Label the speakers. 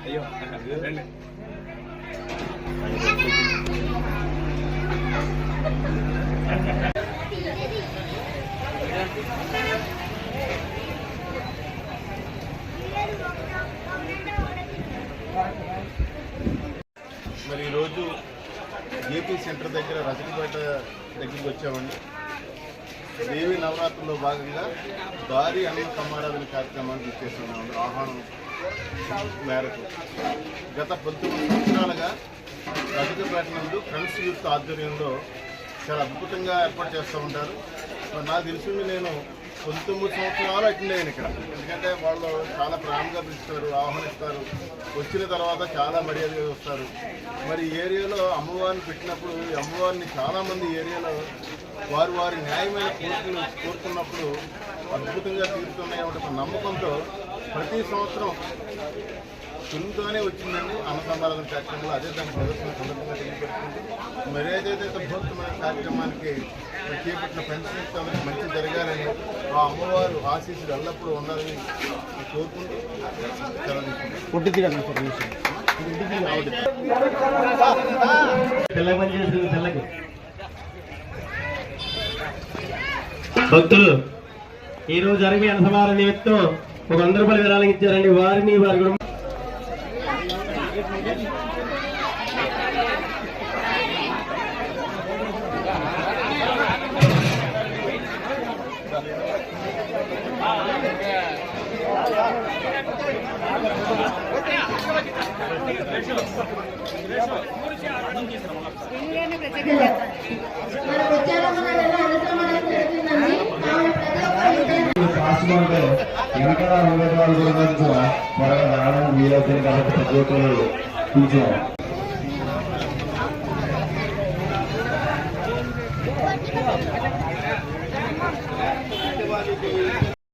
Speaker 1: మరి ఈరోజు AP centre దగ్గర రజకపేట దగ్గరికి వచ్చామండి. దేవి నవరాత్రుల్లో భాగంగా భారీ అన్న సమారాధన కార్యక్రమాన్ని ఇచ్చేస్తున్నామండి. ఆహ్వానం మేరకు గత 19 సంవత్సరాలుగా రజకపేట నందు ఫ్రెండ్స్ యూత్ ఆధ్వర్యంలో చాలా అద్భుతంగా ఏర్పాటు చేస్తూ ఉంటారు. మరి నాకు తెలిసింది నేను 19 సంవత్సరాలు అటెండ్ అయ్యాను ఇక్కడ. ఎందుకంటే వాళ్ళు చాలా ప్రేమగా పిలుస్తారు, ఆహ్వానిస్తారు. వచ్చిన తర్వాత చాలా మర్యాదగా వస్తారు. మరి ఈ ఏరియాలో అమ్మవారిని పెట్టినప్పుడు ఈ అమ్మవారిని చాలామంది ఏరియాలో వారి న్యాయమైన కోరికలు కోరుకున్నప్పుడు అద్భుతంగా తీరుతున్నాయి ఒక నమ్మకంతో ప్రతి సంవత్సరం తిరుగుతూనే వచ్చిందండి అన్న సమారాధన కార్యక్రమంలో. అదే దాని ప్రదర్శన సందర్భంగా తెలియపడుతుంది. మరి ఏదైతే అద్భుతమైన కార్యక్రమానికి చేపట్టిన ఫ్రెండ్స్ అందరికీ మంచి జరగాలని, ఆ అమ్మవారు ఆశీస్సులు ఎల్లప్పుడూ ఉండాలని కోరుకుంటూ
Speaker 2: భక్తులు ఈరోజు జరిగే అన్న సమారాధన నిమిత్తం ఒక 100 రూపాయలు విరాళం ఇచ్చారండి. వారిని వారి కూడా
Speaker 3: వెనకాల ఉండేవాళ్ళు కూడా త్వరగా రావడానికి వీలవుతుంది కాబట్టి ప్రతి ఒక్కరు కొంచెం